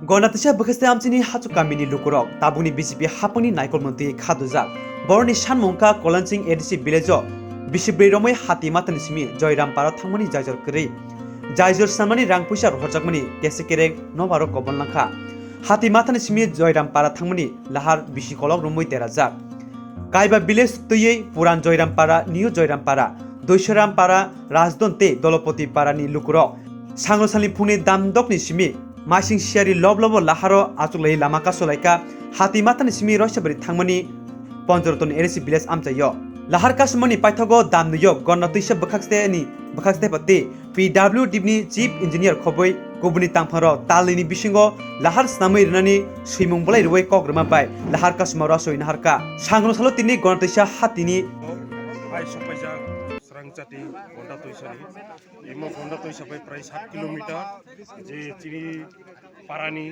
Gandatwisa bokhaste amchini hachu kamini Lukurok tabuni BJP hapuni naikol mantri khadujak boroni sanmungka Kolansing ADC village bisibrei romoi hati matani simi Joyrampara thangmani Jaijor kri Jaijor samani rangpuisa rohorjakmani kesekerek nobaro kobolnakha hati matani simi Joyrampara thangmani Lahar bisikolok romoi terajak kaiba village tuyei puran Joyrampara new Joyrampara Doishorampara Rajdonte Dolopoti parani Lukurok sangrosani phuni damdokni simi Masing siari lob-lobo Laharo achuklai lama kasolaika hati matani simi roisabari thangmani ponjoroton erisi village Amchaio Lahar kasmani paithago damnuyo Gandatwisa bokhaste pati PWD ni chief engineer khoboi gubuni tangpharo talini bisingo Lahar snamui rinani suimung bolai roi kograma bai Lahar kasmaro soina harka sangrosalo tini Gandatwisa hatini Srangchati Gandatwisa ni imo Gandatwisa pai প্রায় 7 kilometre যে চিনি পারানি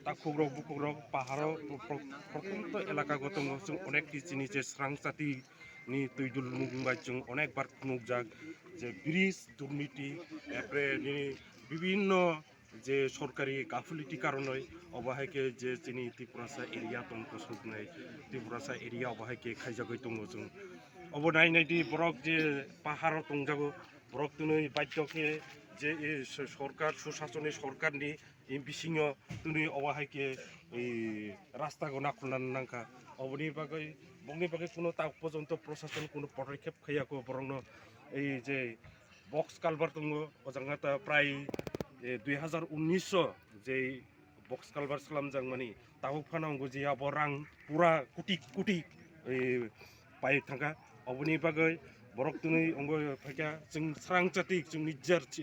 তাকুগ্রক বুকুগ্রক পাহাড় প্রত্যন্ত এলাকাগত অনেকটি চিনি যে Srangchati ni তুইদুল মুংবাই जों অনেকবার খুনুকজাক যে ব্রিজ দুর্নীতি এরপরে বিভিন্ন যে সরকারি গাফিলতি কারণে অবহায়কে যে চিনি ত্রিপুরাসা এরিয়া দं কসুকনাय ত্রিপুরাসা এরিয়া অবহায়কে খাইজাগৈ दङ जों অবনাইনাইদি বরক যে পাহাড় দंजागो বরক তুनै বাধ্যকে যে সরকার সুশাসনের সরকারনি বিসিङ তুनै অবহায়কে এই রাস্তাগো নাখুলনান নাংকা অবনি বাগৈ কোনো তাক পর্যন্ত প্রশাসন কোনো পদক্ষেপ খাইয়াকো বরং এই যে বক্স কালভার দङ অজাংগাতা প্রায় 2019 যে বক্স কালভার সালামজাং মানি তাও ফানাंगौ যে আব রাং পুরা কোটি পাই থাকা অবনি বাগৈ বরক তুनै अंग फायका जों Srangchati जों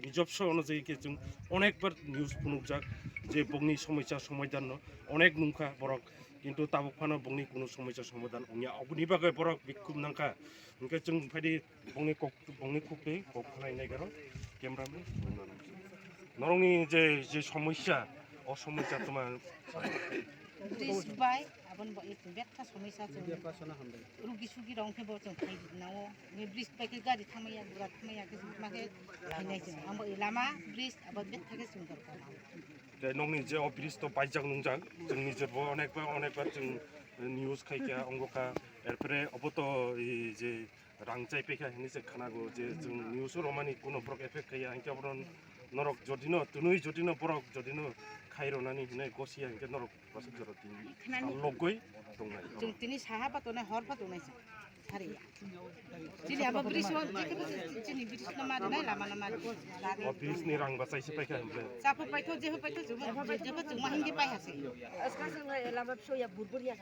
নিজস্ব অনুযায়ীকে जों অনেকবার নিউজ ফুনুকজাক যে বংনি সমস্যা সমাধান অনেক নুংখা বরক কিন্তু তাবক ফানা বংনি কোনো সমস্যা সমাধান অনিয়া অবনি বাগৈ বরক বিক্ষুব নাংখা ओंखाय जों फायदि बंनि खुबे बखनाय नायगार क्यामेरामेन नरंनि जे समस्या असमस्या তোমার bye abon bo itu beta समस्या rugi sugi rongke bo जों फाइनाव बे ब्रिज बायके गारि थामैया बुरा थामैया के माके फाइनाय जों आंबो लामा ब्रिज abon beta के जों दरकार जे नंनि जे ब्रिज तो बायजां नंजां जोंनि जेबो अनेकबार जों নিউজ খাইকা অঙ্গকা এরপরে অবতো এই যে রাংচাই পেখা হিনিসে খানাগো যে जों নিউজ রমানি কোনো প্রক এফেক্ট খাইয়া আংকে বরন নরক জদিনো তুনুই জদিনো বরক জদিনো খাইরনানি হিনাই গসিয়া আংকে নরক প্রসব জরতি লগই দंनाय जों तिनि साहा बातनाय हर बातनाय हारिया दिनै आबो ब्रिज दिनै ब्रिज ना मारनाय लामा ना मार ब्रिज नि रां बासाइसे पाइखा हमले जाफो पाइथ जेहो पाइथ जों माहिंगे पाइहासै आजका जों लामा फिसया बुरबुरिया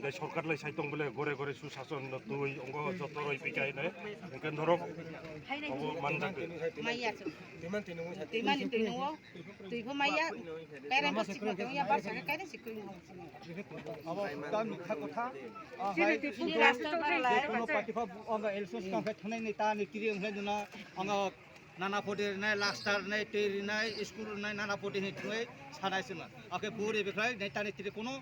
दा सरकारलाय साइतं बले गरे गरे सुशासन दुई अंग जतरय फैखायनाय ओंके नरक अबो मानजाक माइया दैमानि दैनङो दैखौ माइया कायराम बसिखौ या बारसाका कायरा सिखै अब काम खा कथा सिरि रास्ता बारलाय कोनो पार्टीफा अंग एलसोस का थनै नै ता नि किरि ओंले जुना अंग नाना फोटे नै लास्टार नै टेरि नै स्कुल नै नाना फोटे नि थुय सानायसना ओके बुरे बेखै नै तानि तिरे कोनो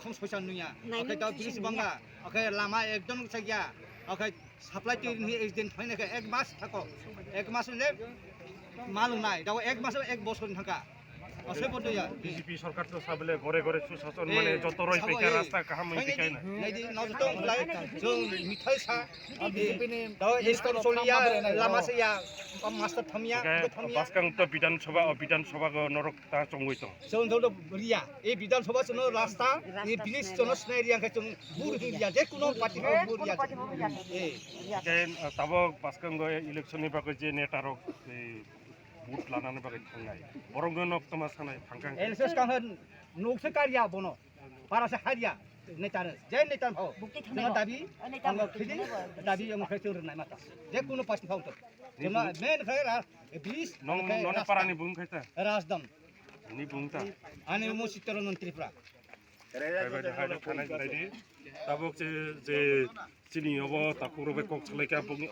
खम सयसा नुया ओके दा ब्रिज बंगा ओके लामा एकदम सगिया ओके साप्लाइ टेरि नि एक्सिडेंट फैनायखै एक मास थाको एक मास ले मालु नाय दा एक मास एक बছর थाका असै बदया बीजेपी सरकार तो साबले गरे गरे सुशासन माने जतरय फैका रास्ता काहाम फैखायना नैदि नजतों लाय जों मिठाइ सा बीजेपी नि दा स्कुल सलिया लामा सया मास्टार थमिया बासकां तो विधानसभा गो नरक ता चंगै तो जों तो रिया ए विधानसभा जों रास्ता ए ब्रिज जों स्नाइरिया के जों बुर रिया जे कोनो पार्टी बुर रिया ए जेन ताबो बासकां गो इलेक्शन नि बागै जे नेतारक बुट लानानै बागै थांनाय बरंगन नक्तमा सानाय थांखां एलएसएस का नोकसे कारिया बनो पारासे हारिया नेतानो जे नेतान हो जों दाबि आंग खिदि दाबि आंग खैथो रनाय माता जे कोनो पार्टी फाउत जोंना मेन खै ब्रिज नन पारानि बुं खैता राजदम नि बुंता आनि मुसितर मन्त्रीफ्रा बेबायदि हायदा थानाय बायदि ताबो जे चिनि अब ताकुरबे कक सलायका बुंनि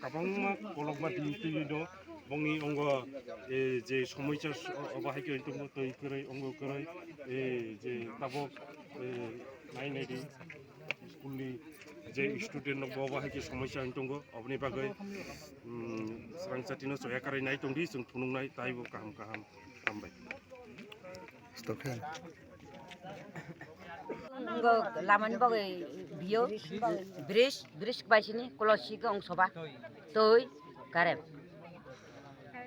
काबांमा कलकमा दिन्थिनो बंनि अंग जे समस्या अबाहायके दङ तै करै अंग करै जे ताबो नायनायदि स्कुलनि जे स्टुडेन्ट अबाहायके समस्या दङ अबनि बागै Srangchati no सहकारि नाय दंदि जों थुनुंनाय ताइबो गाहाम हामबाय tokhen ngo lamani bagai bio bridge baisini kolosi gong soba toi karem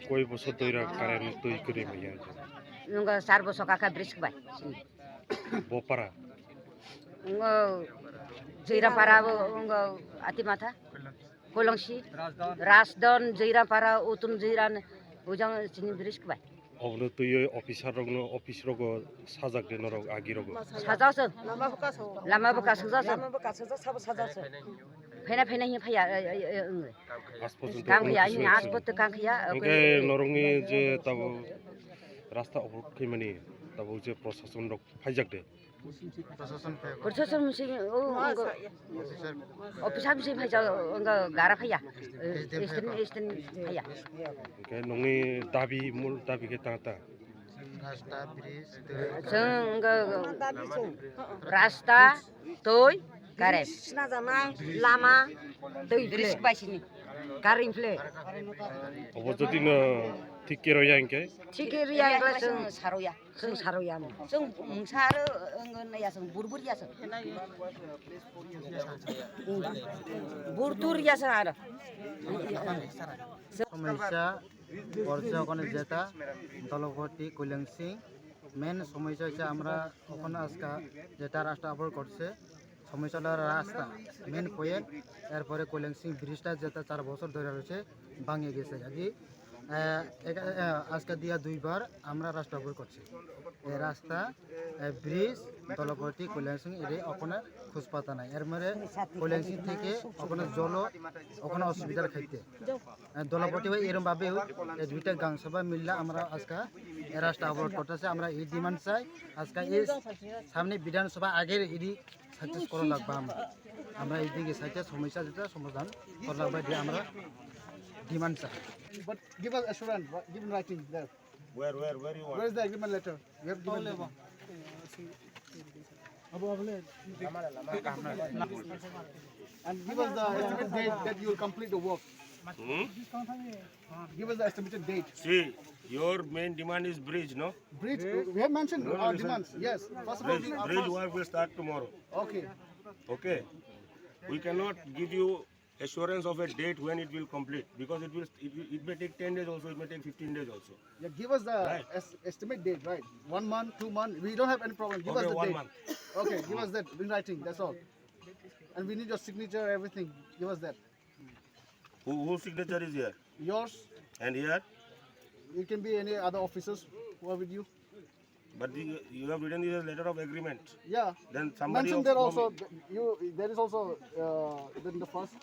কয় বছর ধরে কারেন্ট তৈরি করে মাইয়া ngo sarbo sokaka bridge bai বপারা ngo jira para ngo ati mata kolongsi rasdon jira para utun jiran ujang sini bridge bai অবন তুই officer রগনো office রগ সাজাক দেন রগ আগি রগ সাজাওসो lama bekas sajaso phena hi phaya আজ পর্যন্ত kang khia ni as bot kang khia ওকে নরঙ্গি যে তাব রাস্তা অবরোধ খাইমানি তাব যে প্রশাসন রগ ফাইজাক দে প্রশাসন মুসি অফিসার মুসি ফাইজা nga gara phaya esten phaya ওকে নঙ্গি দাবি মূল দাবি কে তাতা rasta bridge जों रास्ता toi karem lama दै bridge baisini karing fle অবজদিন ঠিক কে রয়াঙ্কে Cikir yang kelas seng saroya mo. Seng mungsaro engon ya seng burbur ya seng. Burtur ya seng ada. সমস্যা পর্যটনে যেটা দলভর্তি কৈলাংসিং মেন সমস্যা হচ্ছে আমরা ওখানে আজকে যেটা রাস্তা অবরোধ করছে সমস্যাটা রাস্তা মেন পয়েন্ট এরপরে কৈলাংসিং ব্রিজটা যেটা 4 বছর ধরে রয়েছে ভাঙে গেছে আজকে দিয়া 2 বার আমরা রাস্তা অবরোধ করছি এই রাস্তা ব্রিজ দলভর্তি কৈলাংসিং এর ওখানে খোঁজ পাতা নাই এর মানে কৈলাংসিং থেকে ওখানে জল ওখানে অসুবিধা খাইতে দলভর্তি হয়ে এরকম ভাবে এই দুইটা গাংসভা মিললে আমরা আজকে এই রাস্তা অবরোধ করতেছে আমরা এই ডিমান্ড চাই আজকে এই সামনে বিধানসভা আগের এডি সাকসেস করা লাগবে আমরা এই দিকে সাইতে সমস্যা যেটা সমাধান করা লাগবে দিয়ে আমরা ডিমান্ড চাই But give us assurance, give in writing there. where you want Where is the agreement letter? You have given. And give us the estimated date that you will complete the work. Give us the estimated date. See, your main demand is bridge, no? Bridge, we have mentioned our demands. Yes. First of all, Bridge work will start tomorrow. okay. Okay. We cannot give you assurance of a date when it will complete because it may take 10 days also, it may take 15 days also. Yeah, give us the Right. estimate date, right? 1 month, 2 months. We don't have any problem. Give Okay, us the 1 date. month. Okay, give us that in writing. That's all. And we need your signature, everything. Give us that. Whose signature is here? Yours. And here? It can be any other officers who are with you. But you have written this as letter of agreement. Yeah. Then somebody Mention of- there also. There is also in the first.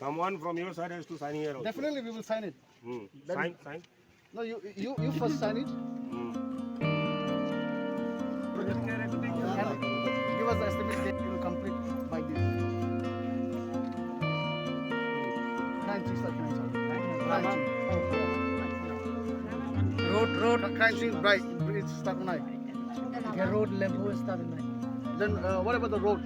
Someone from your side has to sign here also. Definitely, we will sign it. Then- Sign. No, you first sign it. And give us the estimate date. You will complete by this. 19 start 19. Road. Crime scene right. It's start 9. The road level start নাই Then what about the road?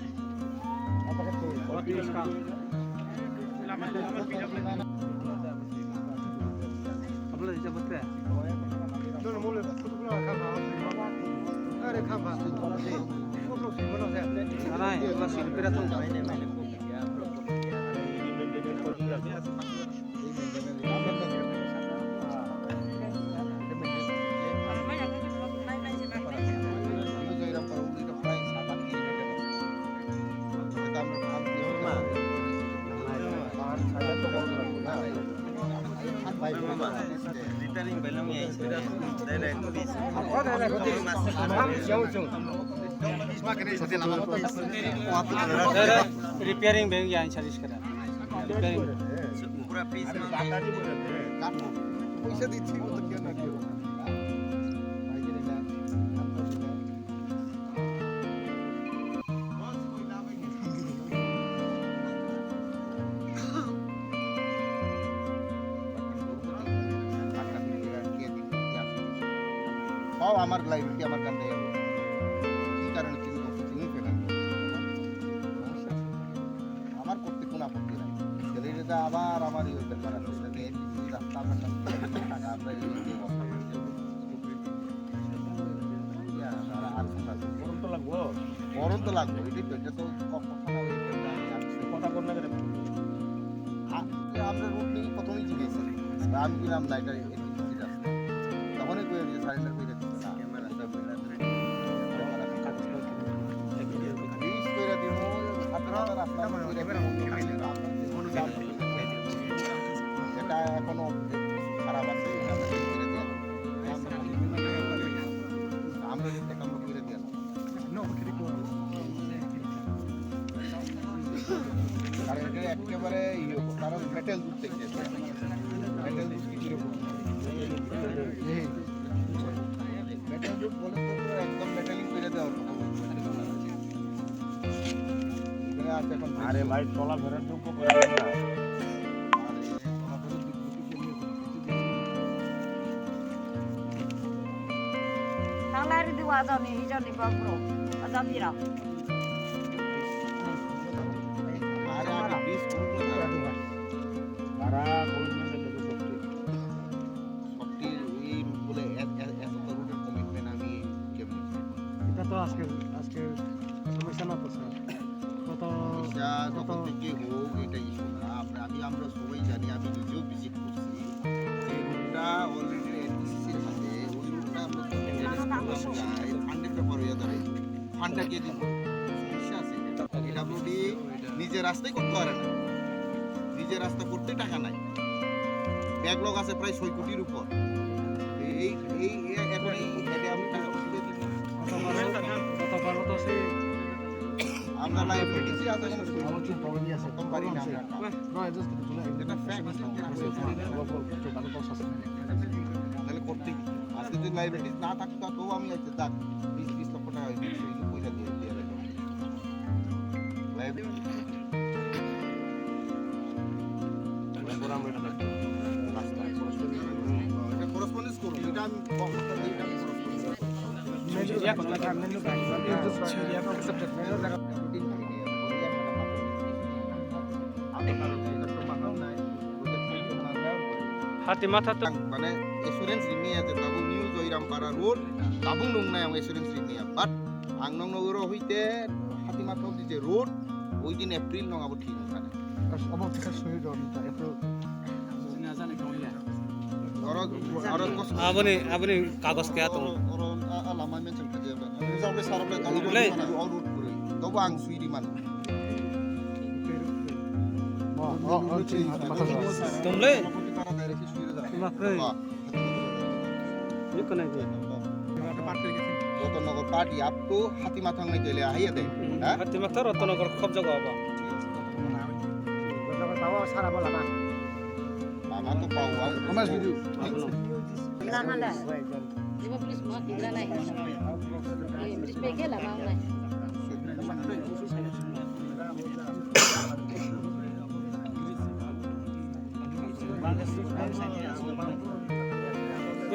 Repairing bank यहाँ service करा repairing पैसा দিচ্ছি তো কেন না কেউ সব আমার লাইব্রেরি আমার কাছে কি কারণে চিনি চিনি পেলাম আমার করতে কোনো আপত্তি নাই ছেলেটা আবার আমার ইয়ে করা রাস্তা বরণ তো লাগবে এটাই তো এটা তো কথা না ওই কথা কোন না আমরা রুট নিয়ে প্রথমেই জিজ্ঞেস আমি গেলাম না এটা তখনই কয়ে দিয়েছে সারেন্ডার করে দিচ্ছে না ক্যামেরাটা এটা এখনো খারাপ আছে আমরা করে দিয়ে আর এটা একেবারে কারণ মেটেল দুধ থেকে মেটেল দুধ কি কিরকম মেটেল দুধ বলে তো পুরো একদম মেটেলিং করে দেওয়া আরে ভাই তলা ফেরার যোগ্য করে দেন না Tanglari di wajan ni hijau ni bangkro, wajan ni rau. আরে আমি 20 করব না তারা গভর্নমেন্টের থেকে সবটি এই বলে এত রুটের কমিটমেন্ট আমি কেমন এটা তো আজকের সমস্যা না তো স্যার সমস্যা যখন থেকে হোক এটা ইস্যু না আমরা সবাই জানি আমি নিজেও ভিজিট করছি এই রুটটা অলরেডি এনটিসির হাতে ওই রুটটা আমরা ফান্ডের ব্যাপার হয়ে দাঁড়ায় ফান্ডটা কে দিব সমস্যা আছে এডাব্লিউডি নিজের রাস্তায় করতে পারে না নিজের রাস্তা করতে টাকা নাই ব্যাকলগ আছে প্রায় 6 কোটির উপর এই এখন এই আমি টাকা দিতে আমরা লাইবিলিটি আছে কম পারি না এটা ফ্যাক্ট তাহলে করতে আজকে যদি লাইবিলিটি না থাকতো তো আমি আজকে দেখ 20 লক্ষ টাকা পয়সা দিয়ে লাইবিলিটি এটা করসপন্ডেন্স করুন এটা আমি হাতি মাথা তো মানে এসুরেন্স রিমিয়া যে তাবু নিউ জয়রামপাড়া রোড তাবু নং নাই আমি এসুরেন্স রিমিয়া বাট আংনং নগর হইতে হাতি মাথা অব্দি যে রোড ওই দিন এপ্রিল নং আবো ঠিক ওখানে অবস্থা শহীদ রনিতা এপ্রিল আপনি কাগজ কে আতো লামাই মেনশন কাজে রিজার্ভে সারাবলে গালবলে অল রুট করে তবু আং সুইরি মান তোমলে তারা ডাইরেক্টলি সুইরে যায় তোমাকে ये कने दे রতনগর পার্টি আপ টু হাতিমাথাং নাই তেলে আইয়া দে হ্যাঁ হাতি মাথা রতনগর খুব জায়গা হবা বলবা তাও সারা বলা না মামা তো পাও কমাস video Na na la. Lima belas mak kita naik. Belas pegi lah mau naik.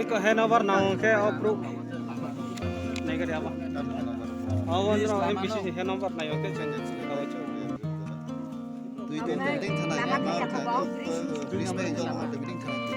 एक है नंबर नाउ के अप्रूव नहीं करे आवा आवा एमपीसी है नंबर नहीं ओके चेंजेस তুই তো বিল্ডিং থানা পুলিশ ভাই জল বিল্ডিং থানা